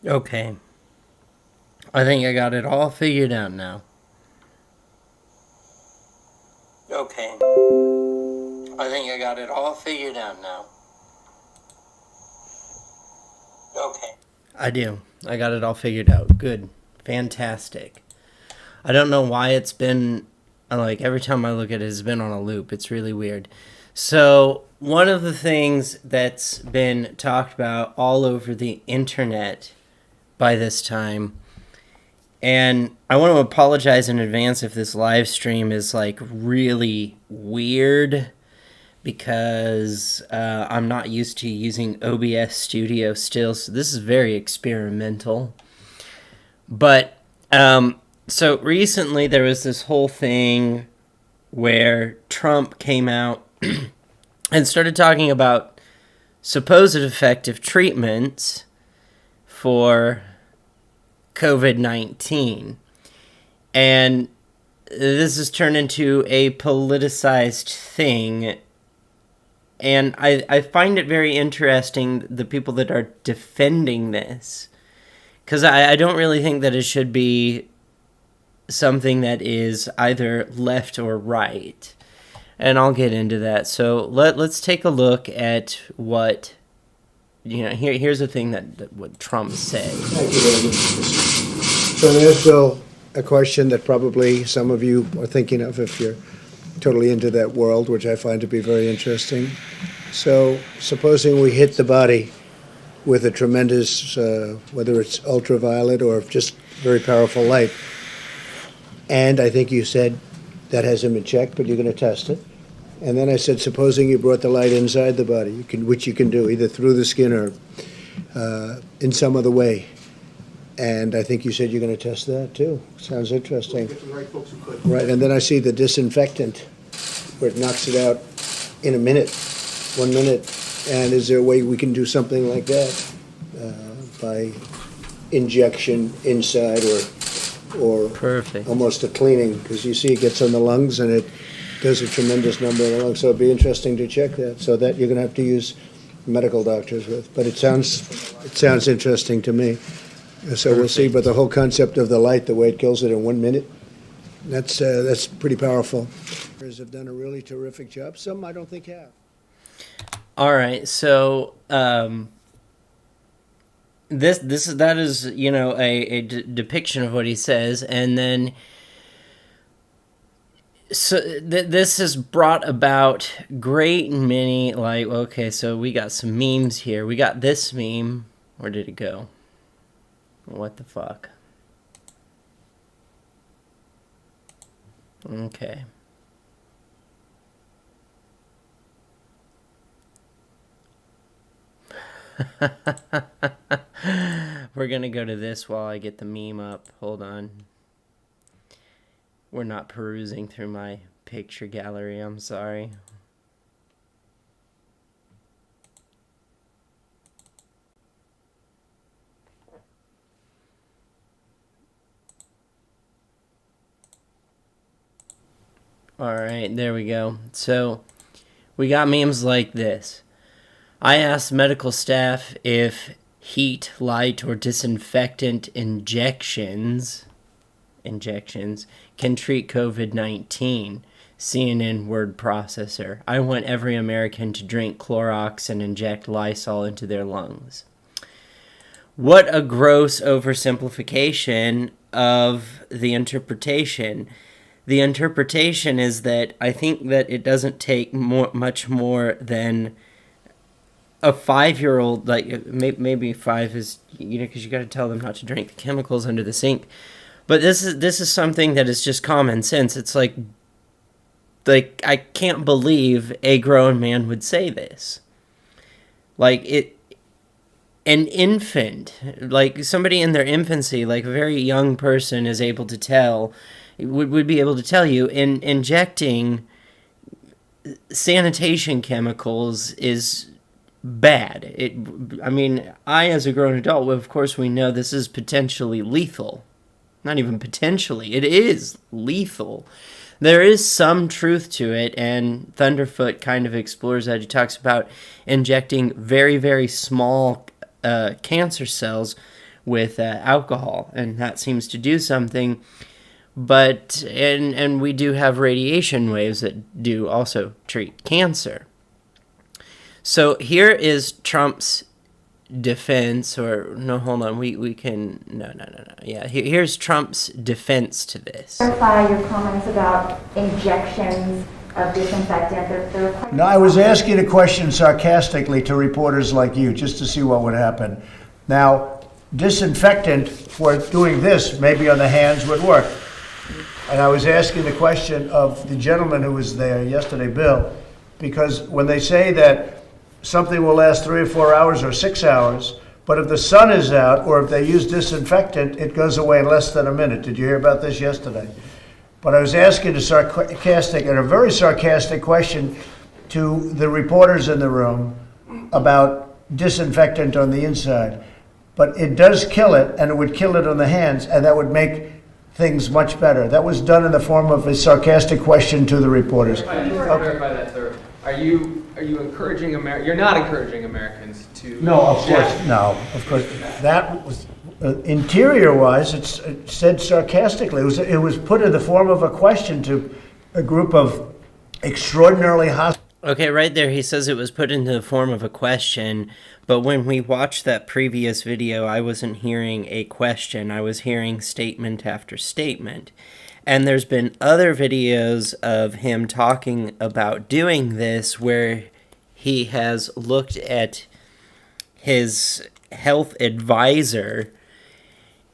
Okay. I think I got it all figured out now. Okay. I think I got it all figured out now. Okay. I do. I got it all figured out. Good. Fantastic. I don't know why it's been, like, every time I look at it, it's been on a loop. It's really weird. So, one of the things that's been talked about all over the internet by this time, and I want to apologize in advance if this live stream is, like, really weird because I'm not used to using OBS Studio still, so this is very experimental. But so recently there was this whole thing where Trump came out and started talking about supposed effective treatments for COVID-19. And this has turned into a politicized thing. And I find it very interesting, the people that are defending this. Because I don't really think that it should be something that is either left or right. And I'll get into that. So let's take a look at what, here's the thing that what Trump said. Thank you very much. So there's Bill, a question that probably some of you are thinking of if you're totally into that world, which I find to be very interesting. So supposing we hit the body with a tremendous, whether it's ultraviolet or just very powerful light, and I think you said that hasn't been checked, but you're going to test it. And then I said, supposing you brought the light inside the body, which you can do either through the skin or in some other way. And I think you said you're going to test that too. Sounds interesting. Get the right folks who could. Right, and then I see the disinfectant where it knocks it out in a minute, 1 minute. And is there a way we can do something like that by injection inside or Perfect. almost a cleaning? Because you see it gets on the lungs and it does a tremendous number in the lungs. So it'd be interesting to check that. So that you're going to have to use medical doctors with. But it sounds interesting to me. So we'll see. But the whole concept of the light, the way it kills it in 1 minute, that's pretty powerful. Have done a really terrific job. Some I don't think have. All right, so that is a depiction of what he says, and then so this has brought about great many so we got some memes here. We got this meme. Where did it go? What the fuck? Okay. We're gonna go to this while I get the meme up. Hold on. We're not perusing through my picture gallery. I'm sorry. Alright, there we go. So, we got memes like this. I asked medical staff if heat, light, or disinfectant injections can treat COVID-19. CNN word processor. I want every American to drink Clorox and inject Lysol into their lungs. What a gross oversimplification of the interpretation. The interpretation is that I think that it doesn't take much more than a 5-year-old, like maybe 5 is, because you got to tell them not to drink the chemicals under the sink. But this is something that is just common sense. It's like I can't believe a grown man would say this. An infant, like somebody in their infancy, like a very young person is able to tell, would be able to tell you, injecting sanitation chemicals is bad. I as a grown adult, of course we know this is potentially lethal. Not even potentially, it is lethal. There is some truth to it, and Thunderfoot kind of explores that. He talks about injecting very, very small cancer cells with alcohol, and that seems to do something. But and we do have radiation waves that do also treat cancer. So here is Trump's defense, or no, hold on, we can, no. Yeah, here's Trump's defense to this. Clarify your comments about injections of disinfectant. No, I was asking a question sarcastically to reporters like you, just to see what would happen. Now, disinfectant for doing this, maybe on the hands, would work. And I was asking the question of the gentleman who was there yesterday, Bill, because when they say that something will last 3 or 4 hours or 6 hours, but if the sun is out or if they use disinfectant, it goes away in less than a minute. Did you hear about this yesterday? But I was asking a very sarcastic question to the reporters in the room about disinfectant on the inside. But it does kill it, and it would kill it on the hands, and that would make things much better. That was done in the form of a sarcastic question to the reporters. Clarify that, sir. Are you encouraging you're not encouraging Americans to? No, of course, no, of course. That was interior-wise. It said sarcastically. It was put in the form of a question to a group of extraordinarily hostile. Okay, right there he says it was put into the form of a question, but when we watched that previous video, I wasn't hearing a question. I was hearing statement after statement. And there's been other videos of him talking about doing this where he has looked at his health advisor,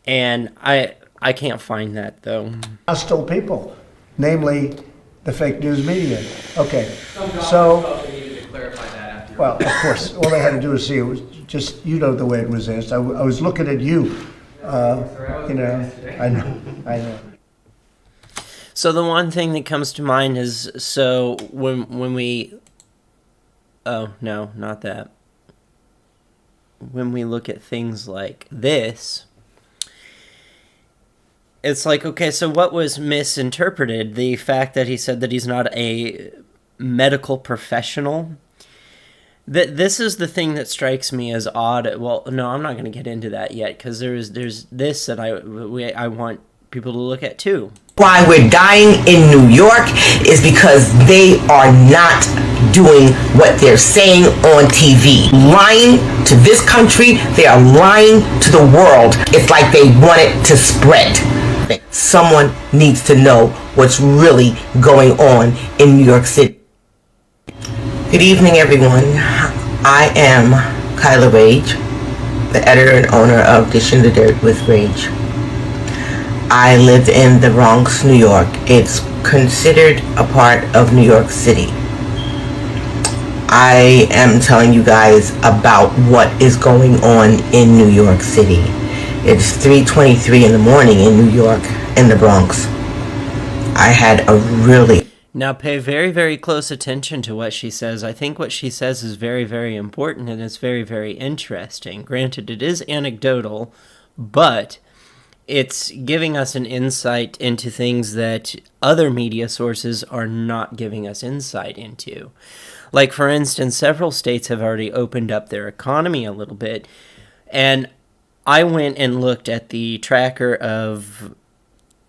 and I can't find that, though. Hostile people, namely the fake news media. Okay, so, needed to clarify that after. well, of course, all they had to do was see it. Was just, you know the way it was asked. I was looking at you. You know, I know. So the one thing that comes to mind is, so when we, oh, no, not that. When we look at things like this, it's like, okay, so what was misinterpreted? The fact that he said that he's not a medical professional? This is the thing that strikes me as odd. Well, no, I'm not going to get into that yet, because there's this that I want people to look at too. Why we're dying in New York is because they are not doing what they're saying on TV. Lying to this country, they are lying to the world. It's like they want it to spread. Someone needs to know what's really going on in New York City. Good evening, everyone. I am Kyla Rage, the editor and owner of Dish in the Dirt with Rage. I live in the Bronx, New York. It's considered a part of New York City. I am telling you guys about what is going on in New York City. It's 3:23 in the morning in New York, in the Bronx. I had a really... Now pay very, very close attention to what she says. I think what she says is very, very important, and it's very, very interesting. Granted, it is anecdotal, but it's giving us an insight into things that other media sources are not giving us insight into. Like, for instance, several states have already opened up their economy a little bit, and I went and looked at the tracker of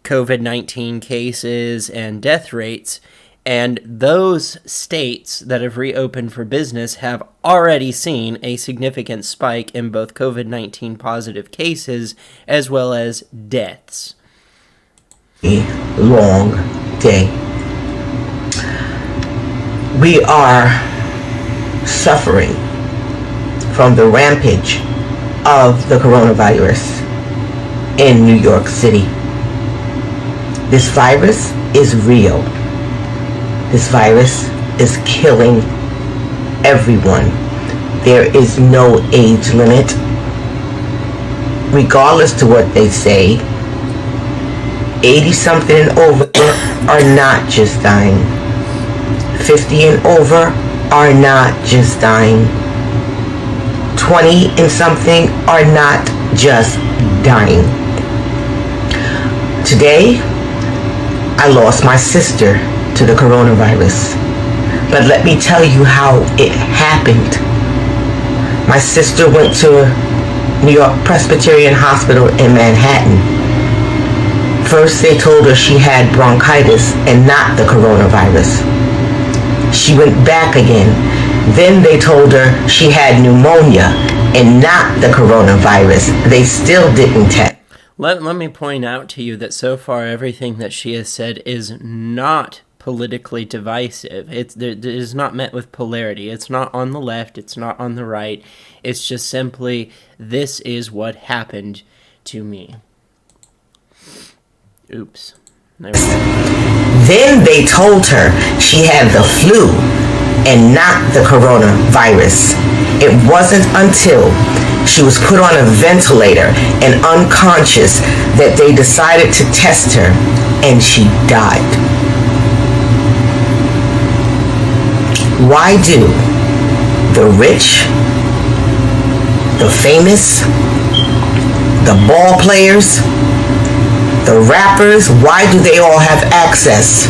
COVID-19 cases and death rates, and those states that have reopened for business have already seen a significant spike in both COVID-19 positive cases as well as deaths. A long day. We are suffering from the rampage of the coronavirus in New York City. This virus is real. This virus is killing everyone. There is no age limit. Regardless to what they say, 80-something and over are not just dying. 50 and over are not just dying. 20 and something are not just dying. Today, I lost my sister to the coronavirus. But let me tell you how it happened. My sister went to New York Presbyterian Hospital in Manhattan. First, they told her she had bronchitis and not the coronavirus. She went back again. Then they told her she had pneumonia and not the coronavirus. They still didn't test. Let me point out to you that so far everything that she has said is not politically divisive. It is not met with polarity. It's not on the left. It's not on the right. It's just simply, this is what happened to me. Oops. There we go. Then they told her she had the flu and not the coronavirus. It wasn't until she was put on a ventilator and unconscious that they decided to test her, and she died. Why do the rich, the famous, the ball players, the rappers, why do they all have access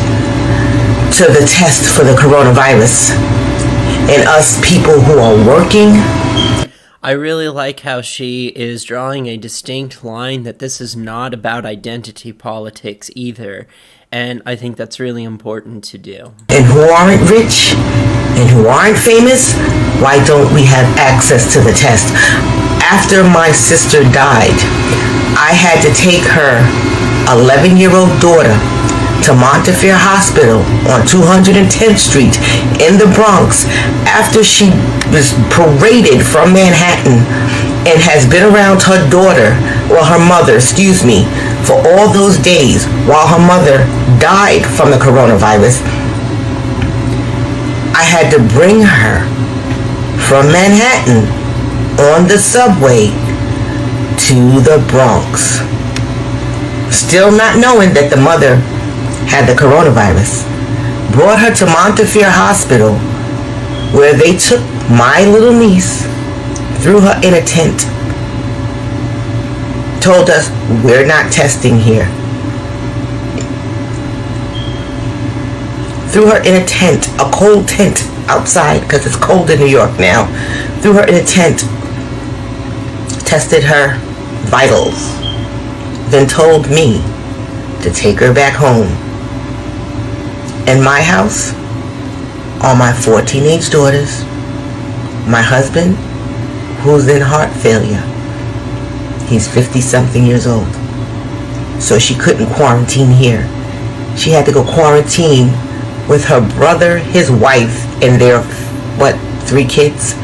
to the test for the coronavirus? And us people who are working? I really like how she is drawing a distinct line that this is not about identity politics either. And I think that's really important to do. And who aren't rich and who aren't famous, why don't we have access to the test? After my sister died, I had to take her 11-year-old daughter to Montefiore Hospital on 210th Street in the Bronx after she was paraded from Manhattan and has been around her mother, for all those days while her mother died from the coronavirus. I had to bring her from Manhattan on the subway to the Bronx, still not knowing that the mother had the coronavirus. Brought her to Montefiore Hospital, where they took my little niece, threw her in a tent, told us, we're not testing here. Threw her in a tent, a cold tent outside, because it's cold in New York now. Threw her in a tent, tested her vitals, then told me to take her back home. In my house are my 4 teenage daughters, my husband, who's in heart failure. He's 50-something years old. So she couldn't quarantine here. She had to go quarantine with her brother, his wife, and their, 3 kids?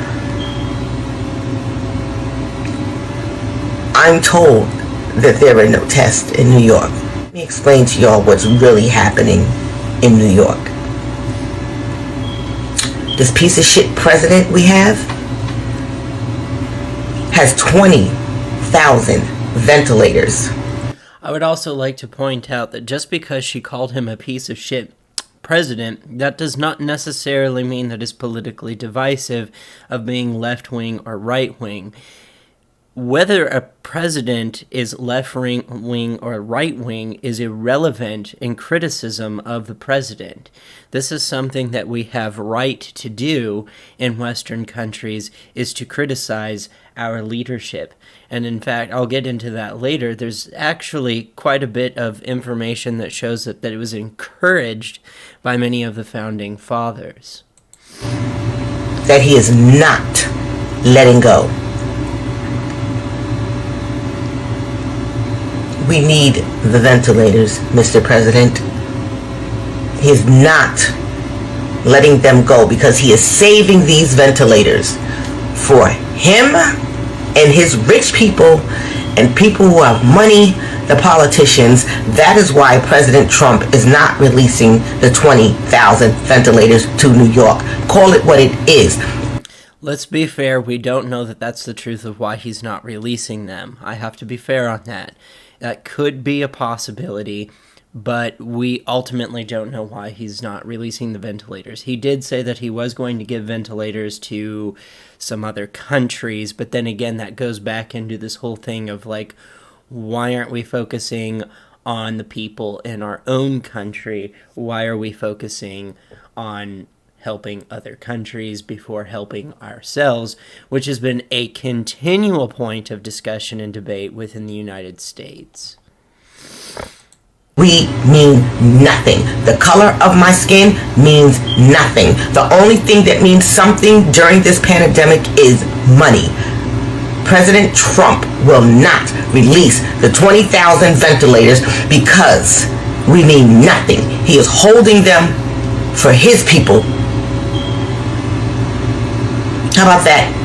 I'm told that there are no tests in New York. Let me explain to y'all what's really happening in New York. This piece of shit president we have has 20,000 ventilators. I would also like to point out that just because she called him a piece of shit president, that does not necessarily mean that it's politically divisive of being left-wing or right-wing. Whether a president is left-wing or right-wing is irrelevant in criticism of the president. This is something that we have right to do in Western countries, is to criticize our leadership. And in fact, I'll get into that later. There's actually quite a bit of information that shows that it was encouraged by many of the founding fathers. That he is not letting go. We need the ventilators, Mr. President. He is not letting them go because he is saving these ventilators for him and his rich people and people who have money, the politicians. That is why President Trump is not releasing the 20,000 ventilators to New York. Call it what it is. Let's be fair, we don't know that that's the truth of why he's not releasing them. I have to be fair on that. That could be a possibility, but we ultimately don't know why he's not releasing the ventilators. He did say that he was going to give ventilators to some other countries, but then again, that goes back into this whole thing of like, why aren't we focusing on the people in our own country? Why are we focusing on helping other countries before helping ourselves, which has been a continual point of discussion and debate within the United States. We mean nothing. The color of my skin means nothing. The only thing that means something during this pandemic is money. President Trump will not release the 20,000 ventilators because we mean nothing. He is holding them for his people. How about that?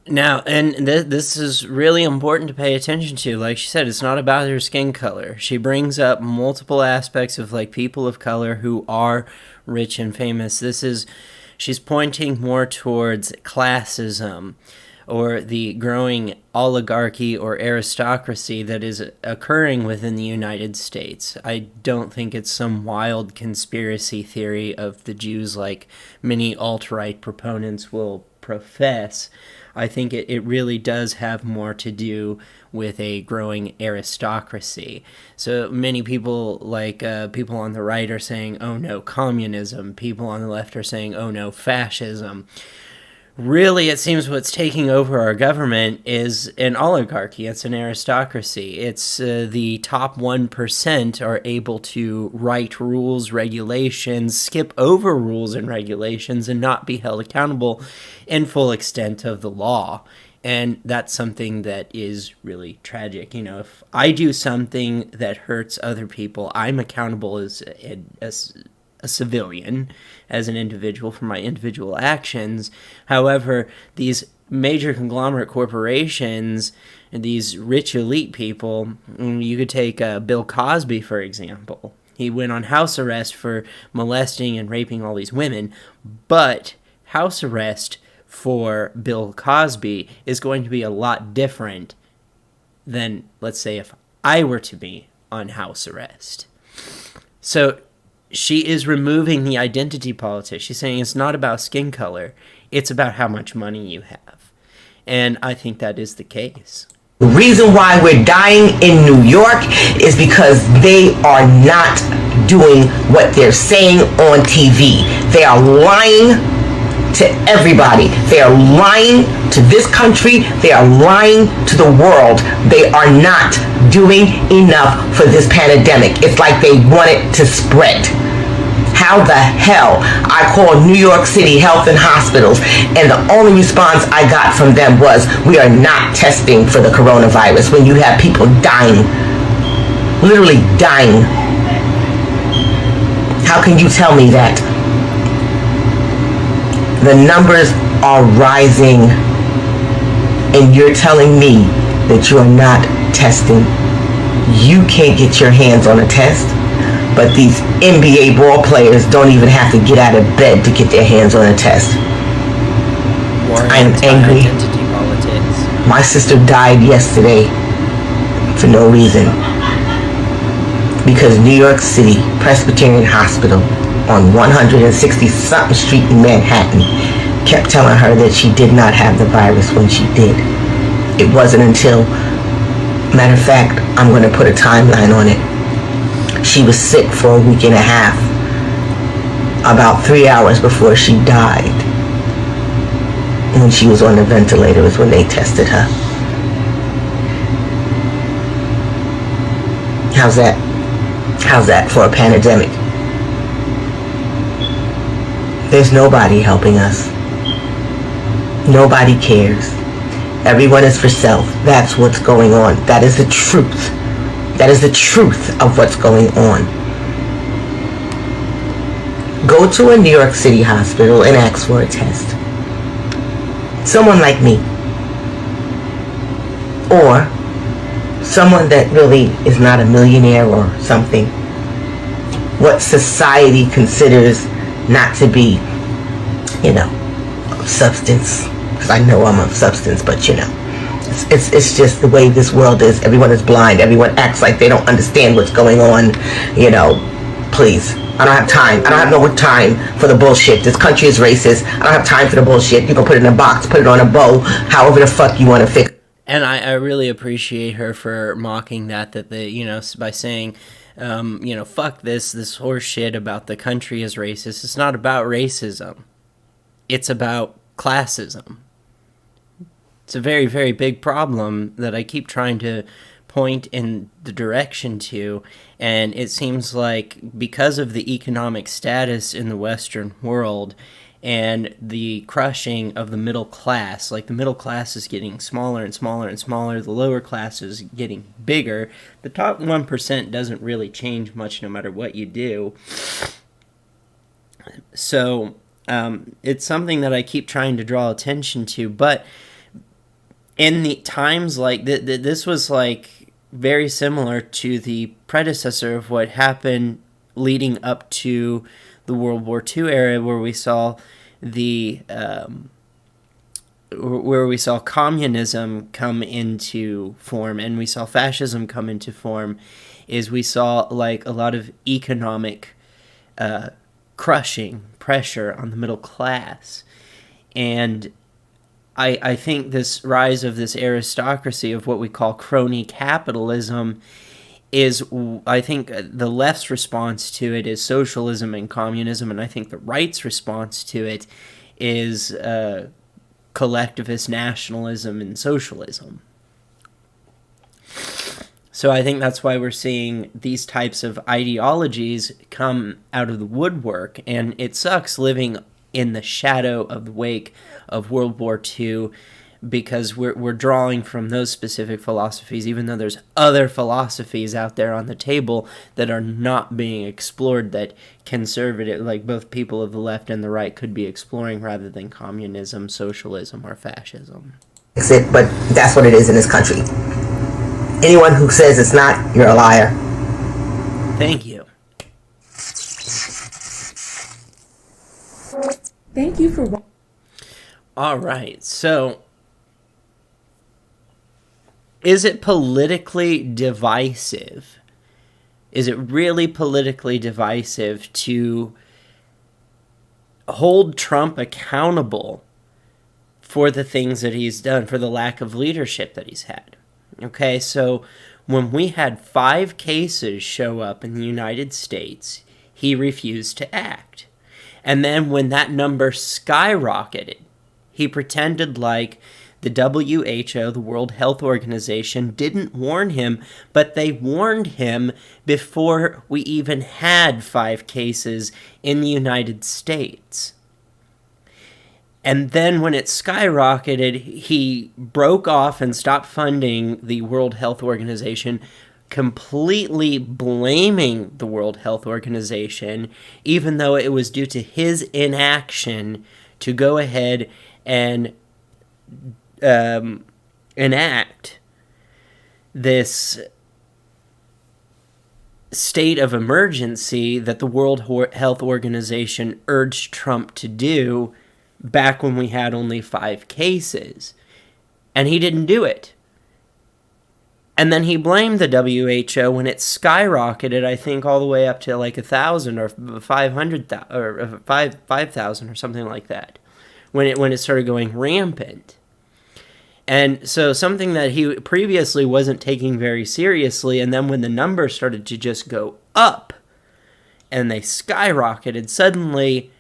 Now, and this is really important to pay attention to. Like she said, it's not about her skin color. She brings up multiple aspects of like people of color who are rich and famous. She's pointing more towards classism or the growing oligarchy or aristocracy that is occurring within the United States. I don't think it's some wild conspiracy theory of the Jews like many alt-right proponents will profess. I think it really does have more to do with a growing aristocracy. So many people, like people on the right, are saying, oh no, communism. People on the left are saying, oh no, fascism. Really, it seems what's taking over our government is an oligarchy. It's an aristocracy. It's the top 1% are able to write rules, regulations, skip over rules and regulations, and not be held accountable in full extent of the law. And that's something that is really tragic. You know, if I do something that hurts other people, I'm accountable as a civilian, as an individual, for my individual actions. However, these major conglomerate corporations and these rich elite people, you could take Bill Cosby, for example. He went on house arrest for molesting and raping all these women, but house arrest for Bill Cosby is going to be a lot different than, let's say, if I were to be on house arrest. So she is removing the identity politics. She's saying it's not about skin color. It's about how much money you have. And I think that is the case. The reason why we're dying in New York is because they are not doing what they're saying on TV. They are lying to everybody. They are lying to this country. They are lying to the world. They are not doing enough for this pandemic. It's like they want it to spread. How the hell? I called New York City Health and Hospitals, and the only response I got from them was, we are not testing for the coronavirus, when you have people dying, literally dying. How can you tell me that? The numbers are rising, and you're telling me that you are not testing. You can't get your hands on a test, but these NBA ball players don't even have to get out of bed to get their hands on a test. I am angry. My sister died yesterday for no reason, because New York City Presbyterian Hospital on 160-something Street in Manhattan kept telling her that she did not have the virus when she did. It wasn't until, matter of fact, I'm going to put a timeline on it. She was sick for a week and a half. About 3 hours before she died, when she was on the ventilator, was when they tested her. How's that? How's that for a pandemic? There's nobody helping us. Nobody cares. Everyone is for self. That's what's going on. That is the truth. That is the truth of what's going on. Go to a New York City hospital and ask for a test. Someone like me. Or someone that really is not a millionaire or something. What society considers not to be, of substance. Because I know I'm of substance, but it's just the way this world is. Everyone is blind. Everyone acts like they don't understand what's going on. Please. I don't have time. I don't have no time for the bullshit. This country is racist. I don't have time for the bullshit. You can put it in a box, put it on a bow, however the fuck you want to fix it. And I really appreciate her for mocking that by saying fuck this horse shit about the country is racist. It's not about racism. It's about classism. It's a very, very big problem that I keep trying to point in the direction to, and it seems like because of the economic status in the Western world and the crushing of the middle class, like the middle class is getting smaller and smaller and smaller, the lower class is getting bigger, the top 1% doesn't really change much no matter what you do. So it's something that I keep trying to draw attention to, but in the times like this was like very similar to the predecessor of what happened leading up to the World War II era, where we saw communism come into form and we saw fascism come into form. Is we saw like a lot of economic crushing pressure on the middle class, and I think this rise of this aristocracy of what we call crony capitalism is, I think the left's response to it is socialism and communism, and I think the right's response to it is collectivist nationalism and socialism. So I think that's why we're seeing these types of ideologies come out of the woodwork, and it sucks living in the shadow of the wake of World War II, because we're drawing from those specific philosophies, even though there's other philosophies out there on the table that are not being explored, that conservative, like both people of the left and the right, could be exploring rather than communism, socialism, or fascism. But that's what it is in this country. Anyone who says it's not, you're a liar. Thank you. Thank you for... All right, so is it politically divisive? Is it really politically divisive to hold Trump accountable for the things that he's done, for the lack of leadership that he's had? Okay, so when we had 5 cases show up in the United States, he refused to act. And then when that number skyrocketed, he pretended like the WHO, the World Health Organization, didn't warn him, but they warned him before we even had 5 cases in the United States. And then when it skyrocketed, he broke off and stopped funding the World Health Organization, completely blaming the World Health Organization, even though it was due to his inaction to go ahead and enact this state of emergency that the World Health Organization urged Trump to do back when we had only 5 cases. And he didn't do it. And then he blamed the WHO when it skyrocketed, I think, all the way up to like 1,000 or 500,000 or 5,000 or something like that, when it started going rampant. And so something that he previously wasn't taking very seriously, and then when the numbers started to just go up and they skyrocketed, suddenly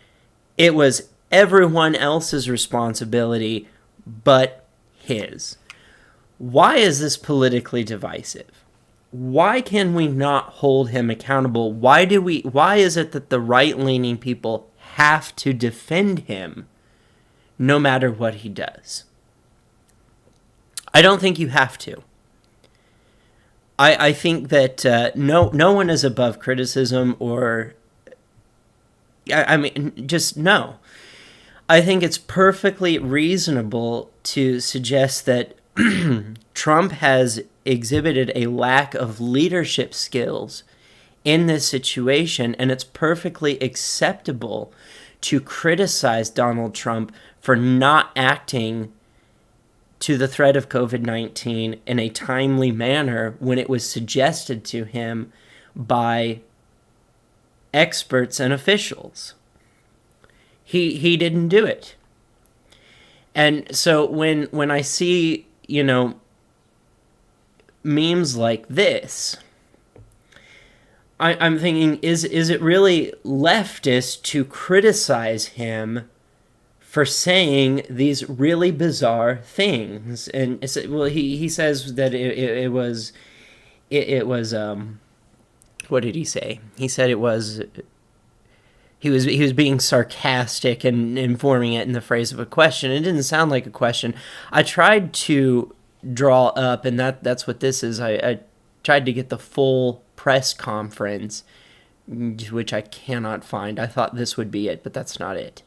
it was everyone else's responsibility but his. Why is this politically divisive? Why can we not hold him accountable? Why is it that the right-leaning people have to defend him no matter what he does? I don't think you have to. I think that no one is above criticism, or I mean, just no. I think it's perfectly reasonable to suggest that Trump has exhibited a lack of leadership skills in this situation, and it's perfectly acceptable to criticize Donald Trump for not acting to the threat of COVID-19 in a timely manner when it was suggested to him by experts and officials. He didn't do it. And so when I see, memes like this, I'm thinking, is it really leftist to criticize him for saying these really bizarre things? And well, he says that it was what did he say? He said it was he was being sarcastic and informing it in the phrase of a question. It didn't sound like a question. I tried to draw up, and that's what this is. I tried to get the full press conference, which I cannot find. I thought this would be it, but that's not it.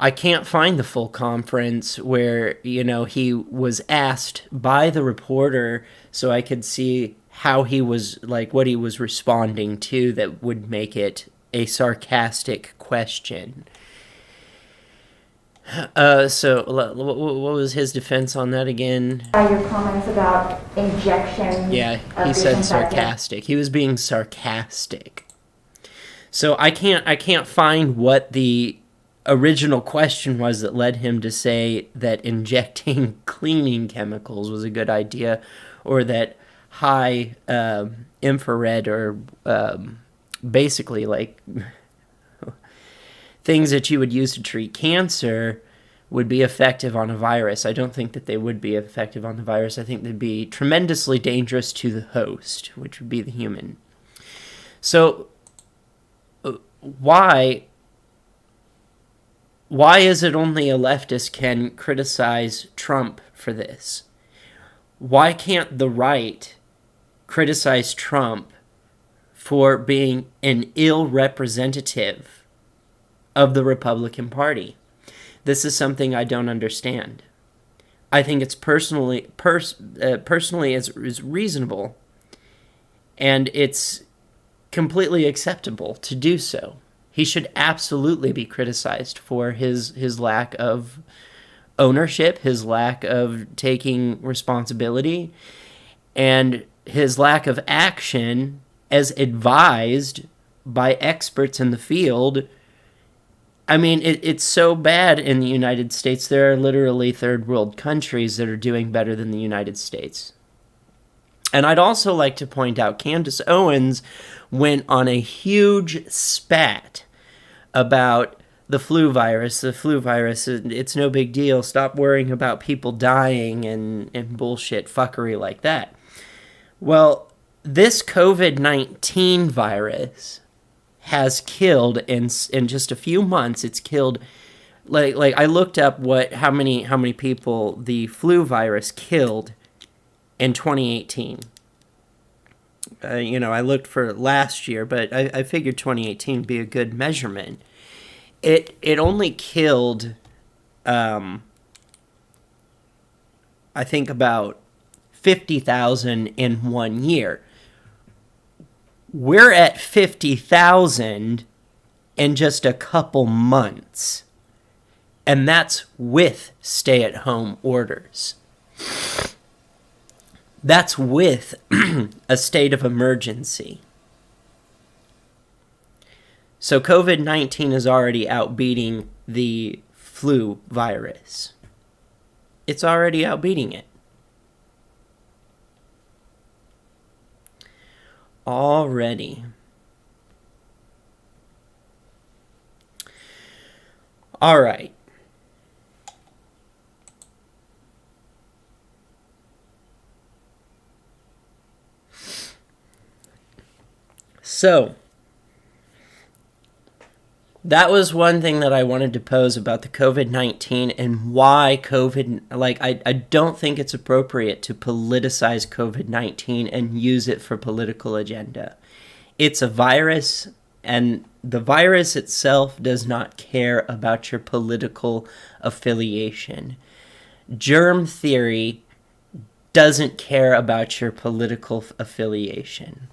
I can't find the full conference where, he was asked by the reporter so I could see how he was, like, what he was responding to that would make it a sarcastic question. So what was his defense on that again? Your comments about injections. Yeah, he said sarcastic. He was being sarcastic. So I can't find what the original question was that led him to say that injecting cleaning chemicals was a good idea, or that high infrared or basically like things that you would use to treat cancer would be effective on a virus. I don't think that they would be effective on the virus. I think they'd be tremendously dangerous to the host, which would be the human. So why is it only a leftist can criticize Trump for this? Why can't the right criticize Trump for being an ill representative of the Republican Party? This is something I don't understand. I think it's personally is reasonable, and it's completely acceptable to do so. He should absolutely be criticized for his lack of ownership, his lack of taking responsibility, and his lack of action as advised by experts in the field. I mean, it's so bad in the United States. There are literally third world countries that are doing better than the United States. And I'd also like to point out Candace Owens went on a huge spat about the flu virus. The flu virus, it's no big deal. Stop worrying about people dying and bullshit fuckery like that. Well, this COVID-19 virus has killed in just a few months. It's killed like I looked up how many people the flu virus killed in 2018. I looked for last year, but I figured 2018 would be a good measurement. It only killed, I think about 50,000 in 1 year. We're at 50,000 in just a couple months. And that's with stay-at-home orders. That's with a state of emergency. So COVID-19 is already outbeating the flu virus. It's already outbeating it. Already. All right. So, that was one thing that I wanted to pose about the COVID-19 and why I don't think it's appropriate to politicize COVID-19 and use it for political agenda. It's a virus, and the virus itself does not care about your political affiliation. Germ theory doesn't care about your political affiliation.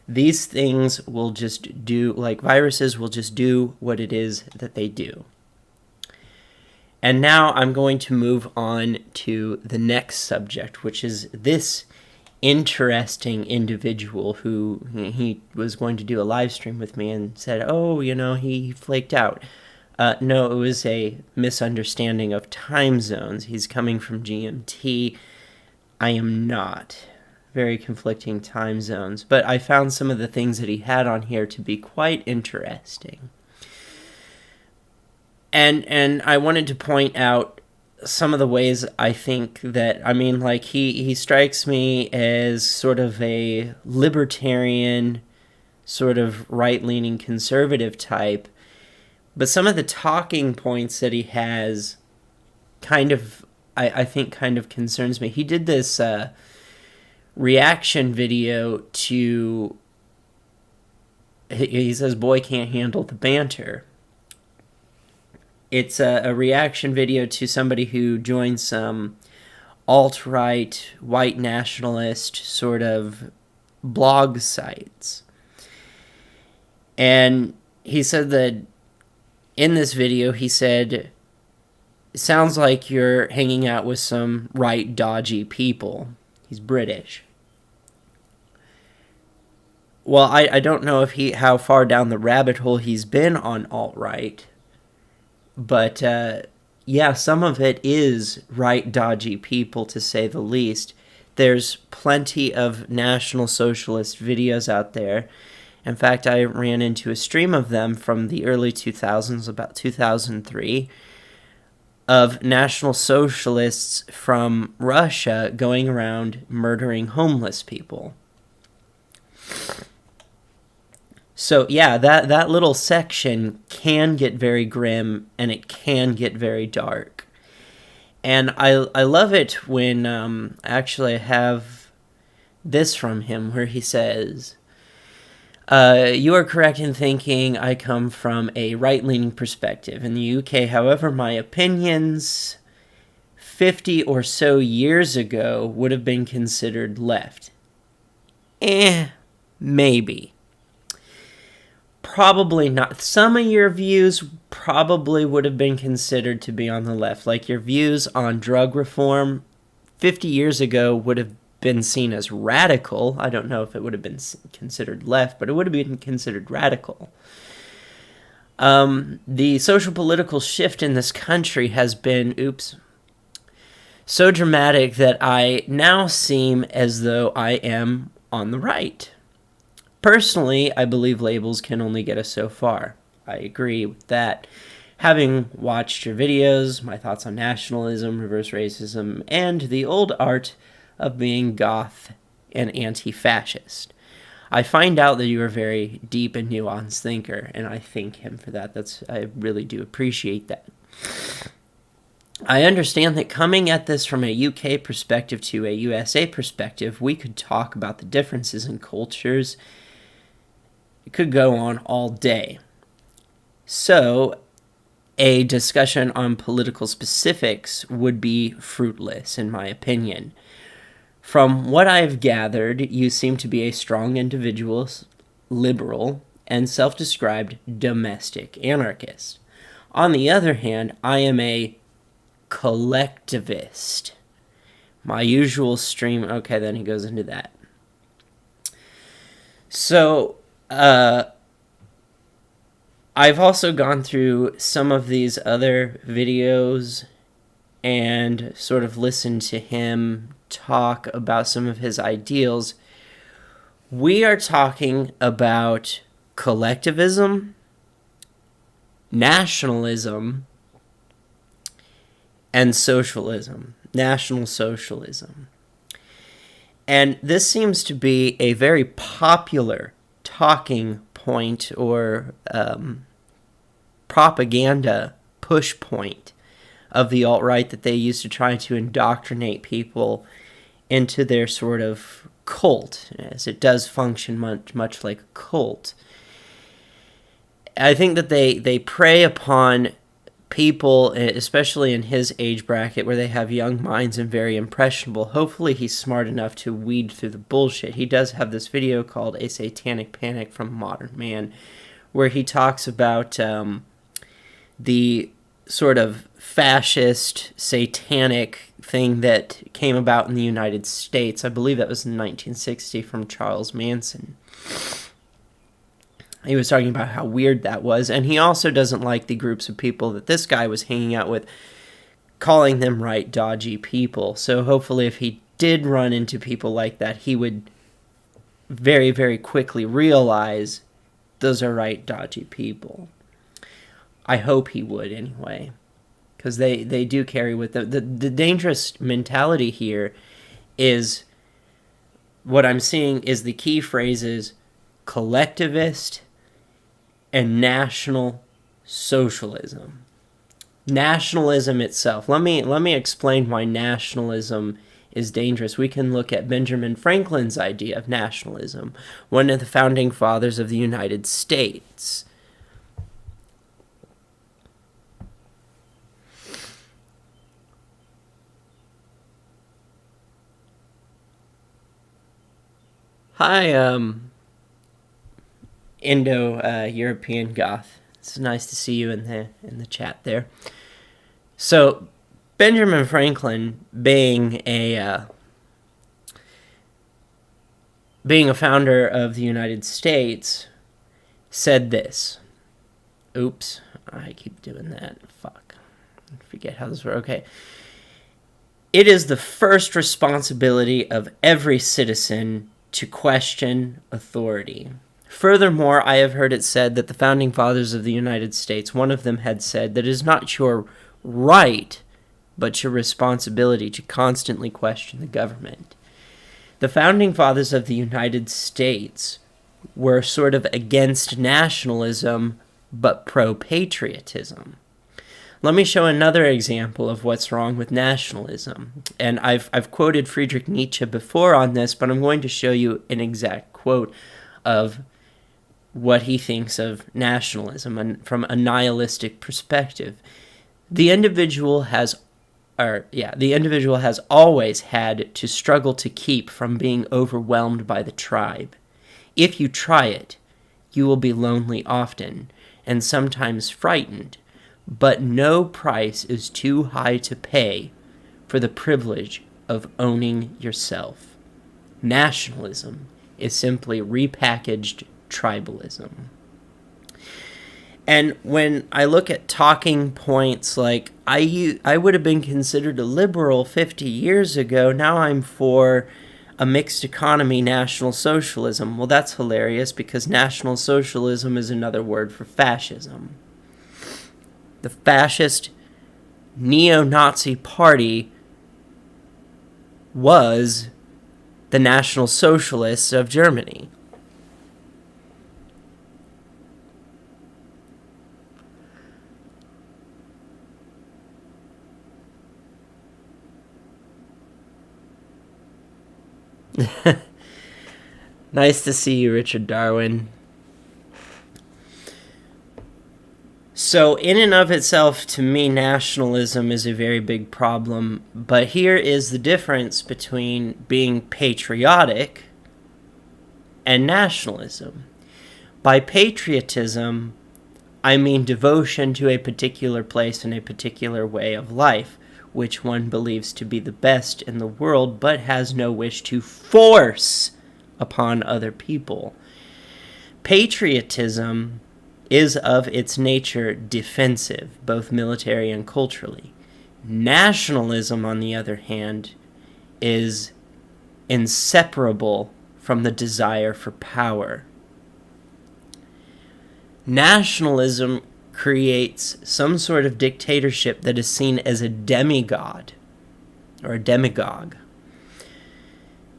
These things will just do, like viruses will just do what it is that they do. And now I'm going to move on to the next subject, which is this interesting individual who he was going to do a live stream with me and said, he flaked out. No, it was a misunderstanding of time zones. He's coming from GMT. I am not. very conflicting time zones. But I found some of the things that he had on here to be quite interesting. And I wanted to point out some of the ways I think that, I mean, like, he strikes me as sort of a libertarian, sort of right-leaning conservative type. But some of the talking points that he has kind of, I think, kind of concerns me. He did this reaction video to, he says, boy can't handle the banter. It's a reaction video to somebody who joined some alt-right, white nationalist sort of blog sites. And he said that in this video, he said, it sounds like you're hanging out with some right dodgy people. He's British. Well, I don't know if how far down the rabbit hole he's been on alt-right. But, yeah, some of it is right dodgy people, to say the least. There's plenty of National Socialist videos out there. In fact, I ran into a stream of them from the early 2000s, about 2003, of National Socialists from Russia going around murdering homeless people. So, yeah, that little section can get very grim, and it can get very dark. And I love it when, actually, I have this from him, where he says, you are correct in thinking I come from a right-leaning perspective. In the UK, however, my opinions 50 or so years ago would have been considered left. Maybe. Probably not. Some of your views probably would have been considered to be on the left. Like your views on drug reform 50 years ago would have been seen as radical. I don't know if it would have been considered left, but it would have been considered radical. The social political shift in this country has been, so dramatic that I now seem as though I am on the right. Personally, I believe labels can only get us so far. I agree with that. Having watched your videos, my thoughts on nationalism, reverse racism, and the old art of being goth and anti-fascist, I find out that you are a very deep and nuanced thinker, and I thank him for that. I really do appreciate that. I understand that coming at this from a UK perspective to a USA perspective, we could talk about the differences in cultures. It could go on all day. So, a discussion on political specifics would be fruitless, in my opinion. From what I've gathered, you seem to be a strong individualist, liberal, and self-described domestic anarchist. On the other hand, I am a collectivist. My usual stream... Okay, then he goes into that. So, I've also gone through some of these other videos and sort of listened to him talk about some of his ideals. We are talking about collectivism, nationalism, and socialism, National Socialism. And this seems to be a very popular talking point or propaganda push point of the alt-right that they use to try to indoctrinate people into their sort of cult, as it does function much like a cult. I think that they prey upon people, especially in his age bracket, where they have young minds and very impressionable. Hopefully he's smart enough to weed through the bullshit. He does have this video called A Satanic Panic from Modern Man, where he talks about the sort of fascist, satanic thing that came about in the United States. I believe that was in 1960 from Charles Manson. He was talking about how weird that was, and he also doesn't like the groups of people that this guy was hanging out with, calling them right dodgy people. So hopefully if he did run into people like that, he would very, very quickly realize those are right dodgy people. I hope he would anyway, because they do carry with them. The dangerous mentality here is, what I'm seeing is the key phrases collectivist and national socialism. Nationalism itself. Let me explain why nationalism is dangerous. We can look at Benjamin Franklin's idea of nationalism, one of the founding fathers of the United States. Hi, Indo-European goth. It's nice to see you in the chat there. So, Benjamin Franklin, being a founder of the United States, said this. Oops, I keep doing that. Fuck. I forget how this works. Okay. It is the first responsibility of every citizen to question authority. Furthermore, I have heard it said that the founding fathers of the United States, one of them had said that it is not your right, but your responsibility to constantly question the government. The founding fathers of the United States were sort of against nationalism, but pro-patriotism. Let me show another example of what's wrong with nationalism. And I've quoted Friedrich Nietzsche before on this, but I'm going to show you an exact quote of what he thinks of nationalism and from a nihilistic perspective. The individual has always had to struggle to keep from being overwhelmed by the tribe. If you try it, you will be lonely often, and sometimes frightened, but no price is too high to pay for the privilege of owning yourself. Nationalism is simply repackaged tribalism. And when I look at talking points like, I would have been considered a liberal 50 years ago, now I'm for a mixed economy, national socialism. Well, that's hilarious, because national socialism is another word for fascism. The fascist neo-Nazi party was the National Socialists of Germany. Nice to see you, Richard Darwin. So, in and of itself, to me, nationalism is a very big problem. But here is the difference between being patriotic and nationalism. By patriotism, I mean devotion to a particular place and a particular way of life, which one believes to be the best in the world, but has no wish to force upon other people. Patriotism is of its nature defensive, both military and culturally. Nationalism, on the other hand, is inseparable from the desire for power. Nationalism creates some sort of dictatorship that is seen as a demigod or a demagogue.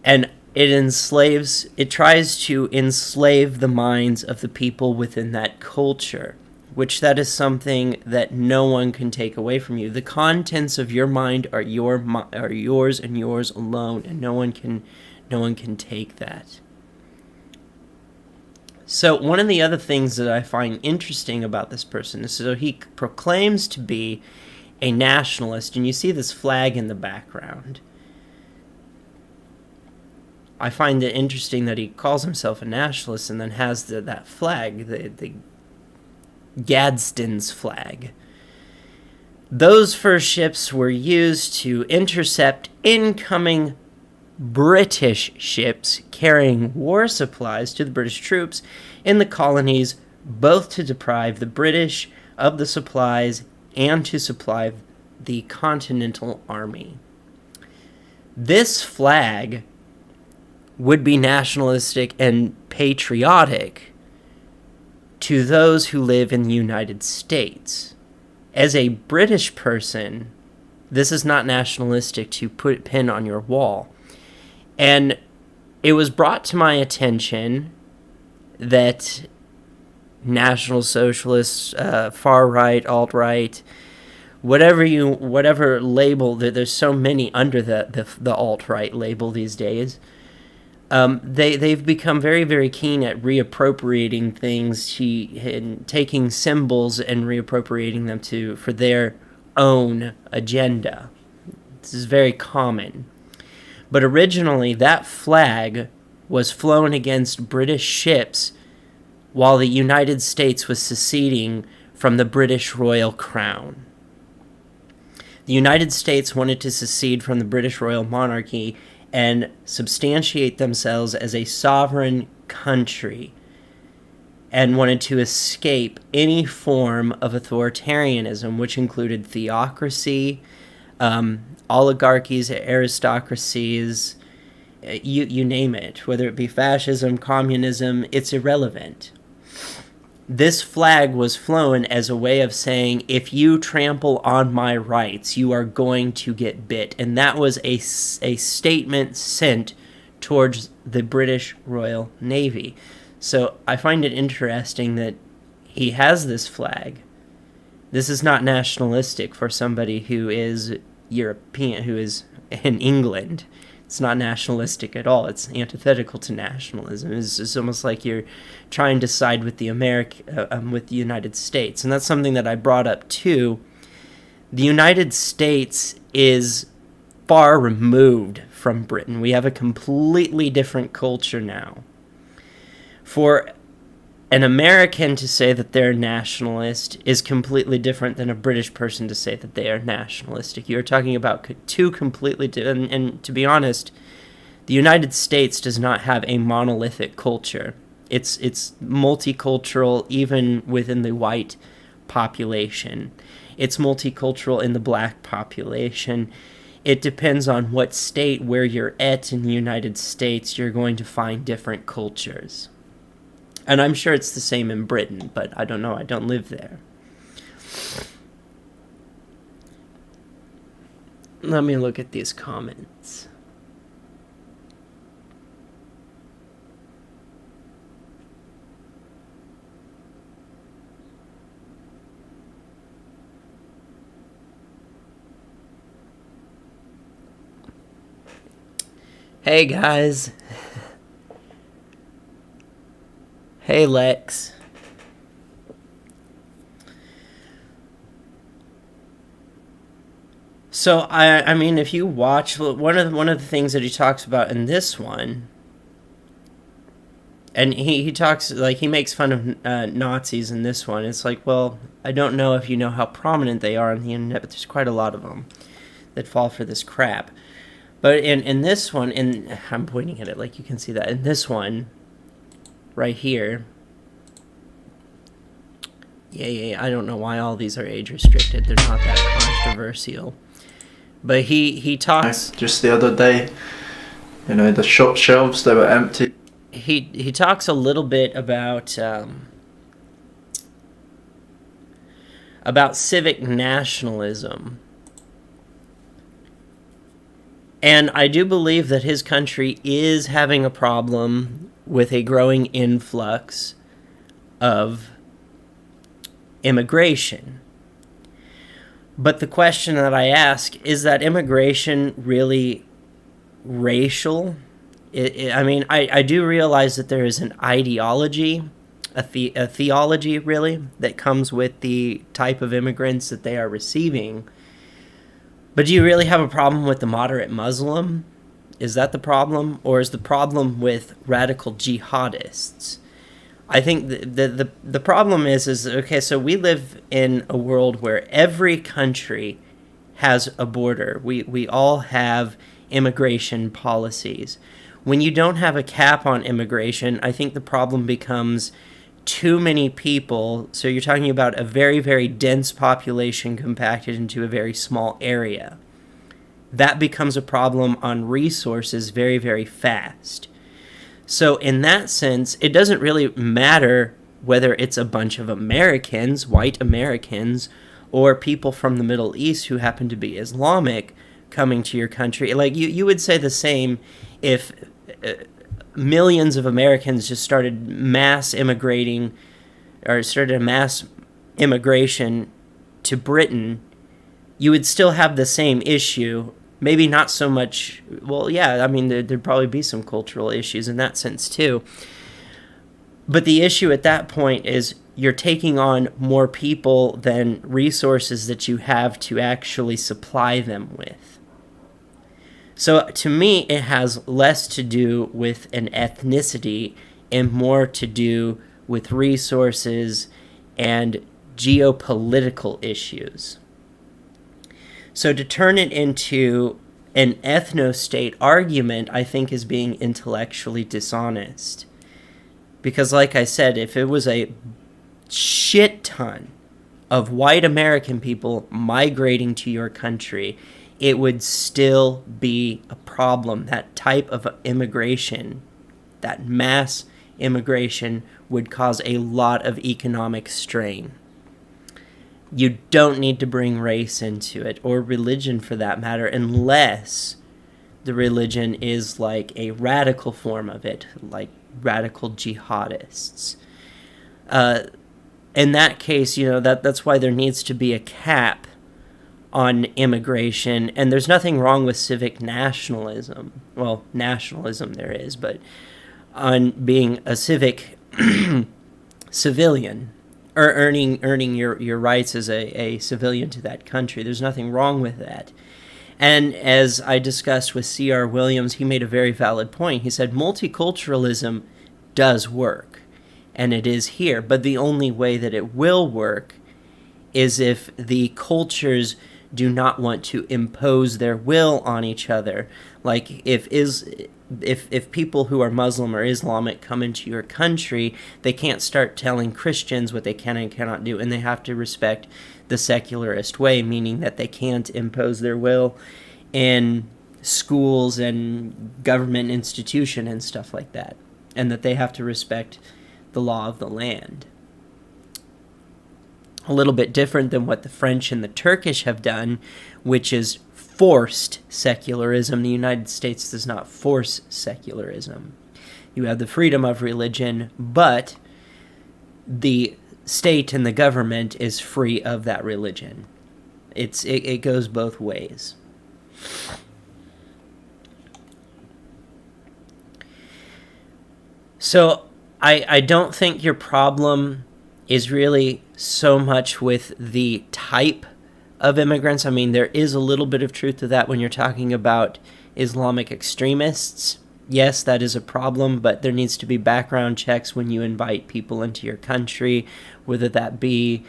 And it tries to enslave the minds of the people within that culture, which that is something that no one can take away from you. The contents of your mind are yours and yours alone, and no one can take that. So one of the other things that I find interesting about this person is, so he proclaims to be a nationalist, and you see this flag in the background. I find it interesting that he calls himself a nationalist and then has that flag, the Gadsden's flag. Those first ships were used to intercept incoming British ships carrying war supplies to the British troops in the colonies, both to deprive the British of the supplies and to supply the Continental Army. This flag would be nationalistic and patriotic to those who live in the United States. As a British person, this is not nationalistic to put a pin on your wall. And it was brought to my attention that National Socialists, far right, alt right, whatever label, there's so many under the alt right label these days. They've become very, very keen at reappropriating things, and taking symbols and reappropriating them for their own agenda. This is very common. But originally, that flag was flown against British ships while the United States was seceding from the British royal crown. The United States wanted to secede from the British royal monarchy and substantiate themselves as a sovereign country, and wanted to escape any form of authoritarianism, which included theocracy, oligarchies, aristocracies, you name it. Whether it be fascism, communism, it's irrelevant. This flag was flown as a way of saying, if you trample on my rights, you are going to get bit. And that was a statement sent towards the British Royal Navy. So I find it interesting that he has this flag. This is not nationalistic for somebody who is European, who is in England. It's not nationalistic at all. It's antithetical to nationalism. It's almost like you're trying to side with the with the United States. And that's something that I brought up too. The United States is far removed from Britain. We have a completely different culture now. For an American to say that they're nationalist is completely different than a British person to say that they are nationalistic. You're talking about two completely different, and to be honest, the United States does not have a monolithic culture. It's multicultural even within the white population. It's multicultural in the black population. It depends on what state where you're at in the United States, you're going to find different cultures. And I'm sure it's the same in Britain, but I don't know. I don't live there. Let me look at these comments. Hey, guys. Hey, Lex. So I mean, if you watch one of the things that he talks about in this one, and he talks like he makes fun of Nazis in this one. It's like, well, I don't know if you know how prominent they are on the internet, but there's quite a lot of them that fall for this crap. But in this one, I'm pointing at it like you can see that in this one. Right here. Yeah, I don't know why all these are age restricted. They're not that controversial. But he talks... Just the other day, the shop shelves, they were empty. He talks a little bit about civic nationalism. And I do believe that his country is having a problem with a growing influx of immigration. But the question that I ask, is that immigration really racial? I do realize that there is an ideology, a theology really, that comes with the type of immigrants that they are receiving. But do you really have a problem with the moderate Muslim? Is that the problem? Or is the problem with radical jihadists? I think the problem is okay, so we live in a world where every country has a border. We all have immigration policies. When you don't have a cap on immigration, I think the problem becomes too many people. So you're talking about a very, very dense population compacted into a very small area. that becomes a problem on resources very, very fast. So in that sense, it doesn't really matter whether it's a bunch of Americans, white Americans, or people from the Middle East who happen to be Islamic coming to your country. Like, you would say the same if millions of Americans just started mass immigrating, or started a mass immigration to Britain. You would still have the same issue. Maybe not so much. Well, yeah, I mean, there'd probably be some cultural issues in that sense too. But the issue at that point is you're taking on more people than resources that you have to actually supply them with. So to me, it has less to do with an ethnicity and more to do with resources and geopolitical issues. So to turn it into an ethno-state argument, I think, is being intellectually dishonest. Because like I said, if it was a shit ton of white American people migrating to your country, it would still be a problem. That type of immigration, that mass immigration, would cause a lot of economic strain. You don't need to bring race into it, or religion for that matter, unless the religion is like a radical form of it, like radical jihadists. In that case, that's why there needs to be a cap on immigration, and there's nothing wrong with civic nationalism. Well, nationalism there is, but on being a civic civilian, or earning your rights as a civilian to that country. There's nothing wrong with that. And as I discussed with C.R. Williams, he made a very valid point. He said multiculturalism does work, and it is here, but the only way that it will work is if the cultures do not want to impose their will on each other. Like if people who are Muslim or Islamic come into your country, they can't start telling Christians what they can and cannot do, and they have to respect the secularist way, meaning that they can't impose their will in schools and government institution and stuff like that, and that they have to respect the law of the land. A little bit different than what the French and the Turkish have done, which is forced secularism. The United States does not force secularism. You have the freedom of religion, but the state and the government is free of that religion. It goes both ways. So I don't think your problem is really so much with the type of immigrants. I mean, there is a little bit of truth to that when you're talking about Islamic extremists. Yes, that is a problem, but there needs to be background checks when you invite people into your country, whether that be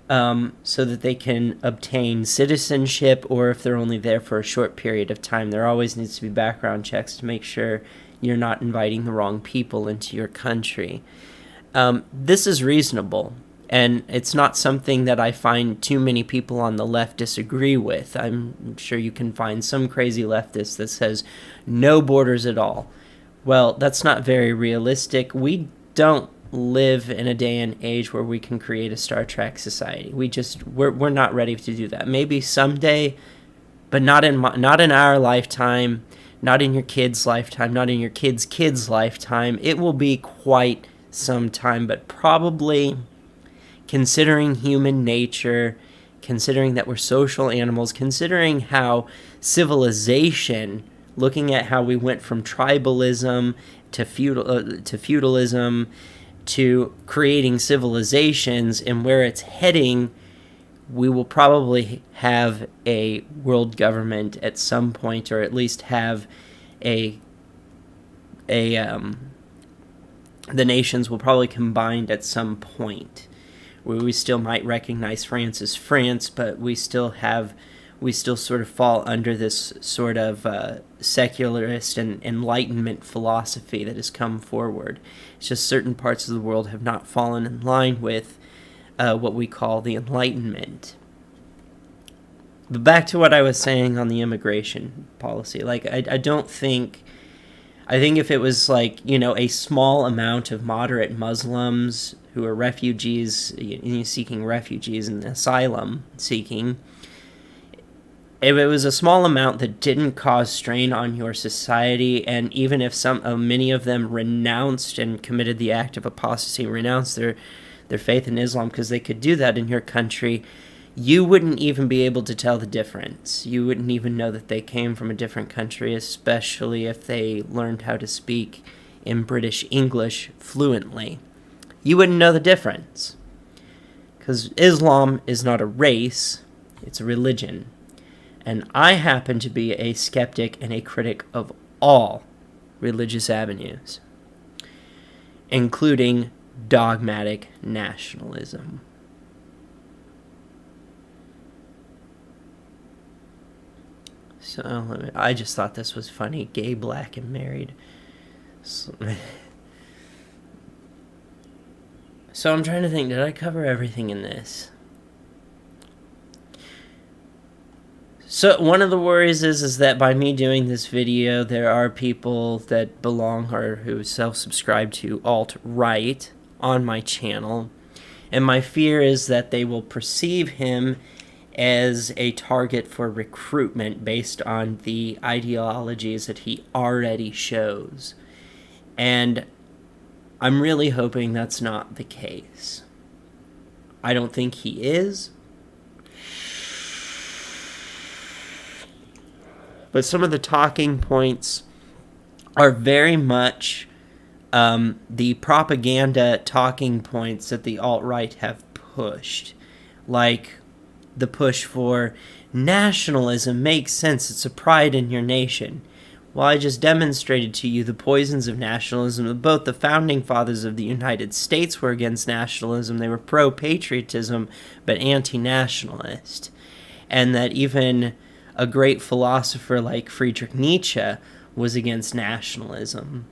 so that they can obtain citizenship, or if they're only there for a short period of time. There always needs to be background checks to make sure you're not inviting the wrong people into your country. This is reasonable, and it's not something that I find too many people on the left disagree with. I'm sure you can find some crazy leftist that says no borders at all. Well, that's not very realistic. We don't live in a day and age where we can create a Star Trek society. We're not ready to do that. Maybe someday, but not in our lifetime, not in your kids' lifetime, not in your kids' kids' lifetime. It will be quite some time, but probably, considering human nature, considering that we're social animals, considering how civilization, looking at how we went from tribalism to feudalism to creating civilizations and where it's heading, we will probably have a world government at some point, or at least have the nations will probably combine at some point, where we still might recognize France as France, but we still sort of fall under this sort of secularist and Enlightenment philosophy that has come forward. It's just certain parts of the world have not fallen in line with what we call the Enlightenment. But back to what I was saying on the immigration policy. Like, I don't think... I think if it was, like, you know, a small amount of moderate Muslims who are refugees, seeking refugees and asylum seeking, if it was a small amount that didn't cause strain on your society, and even if many of them renounced and committed the act of apostasy, renounced their faith in Islam, because they could do that in your country, you wouldn't even be able to tell the difference. You wouldn't even know that they came from a different country, especially if they learned how to speak in British English fluently. You wouldn't know the difference. Because Islam is not a race, it's a religion. And I happen to be a skeptic and a critic of all religious avenues, including dogmatic nationalism. So, I just thought this was funny. Gay, black, and married. So I'm trying to think, did I cover everything in this? So one of the worries is that by me doing this video, there are people that belong or who self-subscribe to alt-right on my channel. And my fear is that they will perceive him as a target for recruitment based on the ideologies that he already shows. And I'm really hoping that's not the case. I don't think he is. But some of the talking points are very much the propaganda talking points that the alt-right have pushed. Like the push for nationalism makes sense. It's a pride in your nation. Well, I just demonstrated to you the poisons of nationalism. Both the founding fathers of the United States were against nationalism. They were pro-patriotism, but anti-nationalist. And that even a great philosopher like Friedrich Nietzsche was against nationalism.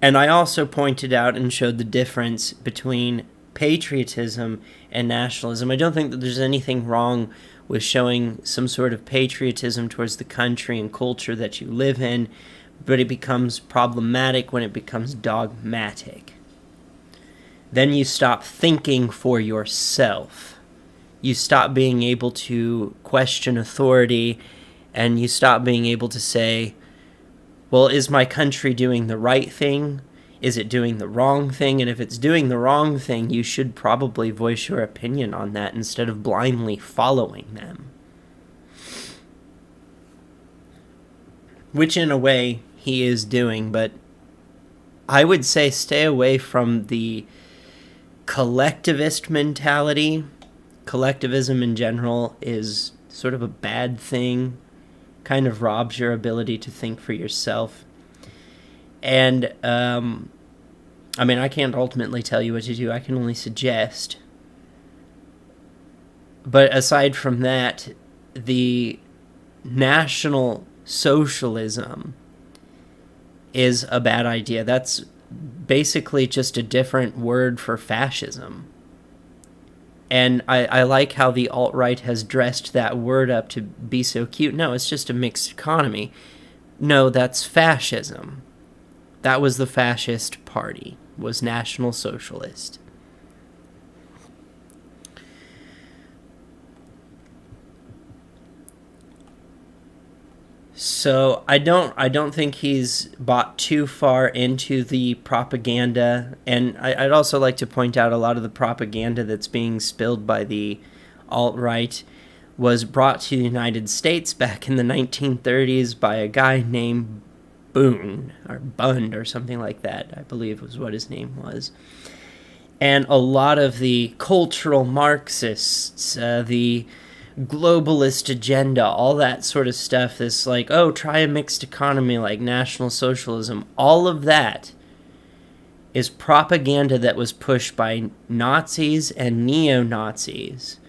And I also pointed out and showed the difference between patriotism and nationalism. I don't think that there's anything wrong with showing some sort of patriotism towards the country and culture that you live in, but it becomes problematic when it becomes dogmatic. Then you stop thinking for yourself. You stop being able to question authority, and you stop being able to say, well, is my country doing the right thing? Is it doing the wrong thing? And if it's doing the wrong thing, you should probably voice your opinion on that instead of blindly following them. Which in a way he is doing, but I would say stay away from the collectivist mentality. Collectivism in general is sort of a bad thing, kind of robs your ability to think for yourself. And, I mean, I can't ultimately tell you what to do. I can only suggest. But aside from that, the National Socialism is a bad idea. That's basically just a different word for fascism. And I like how the alt-right has dressed that word up to be so cute. No, it's just a mixed economy. No, that's fascism. That was the fascist party, was National Socialist. So I don't think he's bought too far into the propaganda, and I'd also like to point out a lot of the propaganda that's being spilled by the alt-right was brought to the United States back in the 1930s by a guy named Boone, or Bund, or something like that, I believe was what his name was. And a lot of the cultural Marxists, the globalist agenda, all that sort of stuff, this like, oh, try a mixed economy like National Socialism, all of that is propaganda that was pushed by Nazis and neo-Nazis,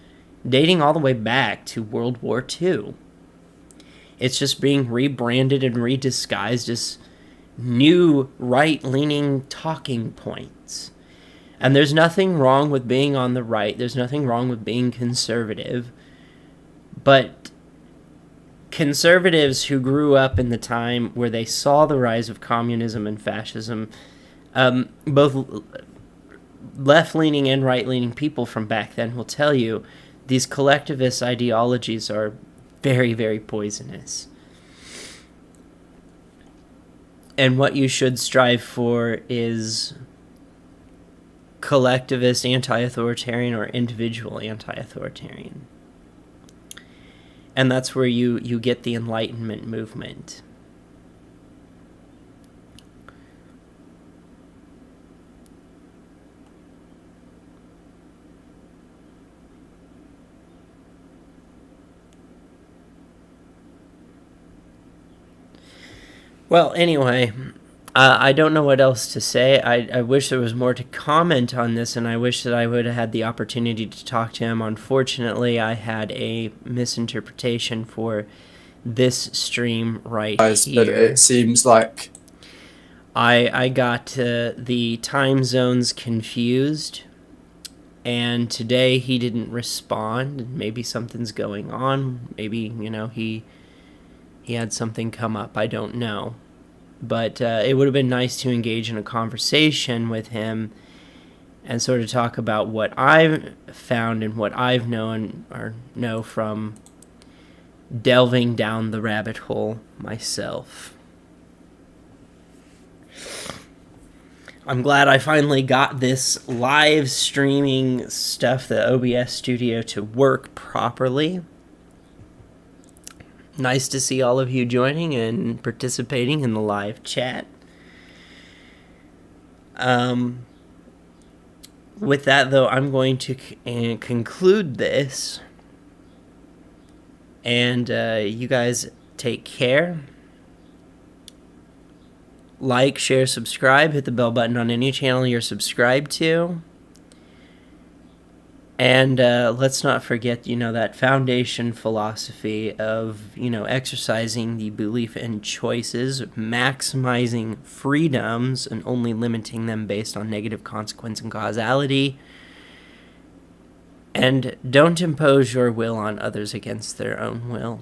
dating all the way back to World War II. It's just being rebranded and redisguised as new right-leaning talking points. And there's nothing wrong with being on the right. There's nothing wrong with being conservative. But conservatives who grew up in the time where they saw the rise of communism and fascism, both left-leaning and right-leaning people from back then will tell you these collectivist ideologies are very, very poisonous. And what you should strive for is collectivist anti-authoritarian or individual anti-authoritarian. And that's where you get the Enlightenment movement. Well, anyway, I don't know what else to say. I wish there was more to comment on this, and I wish that I would have had the opportunity to talk to him. Unfortunately, I had a misinterpretation for this stream right here. But it seems like I got the time zones confused, and today he didn't respond. Maybe something's going on. Maybe, he had something come up. I don't know. But it would have been nice to engage in a conversation with him and sort of talk about what I've found and what I've known or know from delving down the rabbit hole myself. I'm glad I finally got this live streaming stuff, the OBS studio, to work properly. Nice to see all of you joining and participating in the live chat. With that, though, I'm going to conclude this. And you guys take care. Like, share, subscribe. Hit the bell button on any channel you're subscribed to. And let's not forget, that foundation philosophy of, exercising the belief in choices, maximizing freedoms, and only limiting them based on negative consequence and causality. And don't impose your will on others against their own will.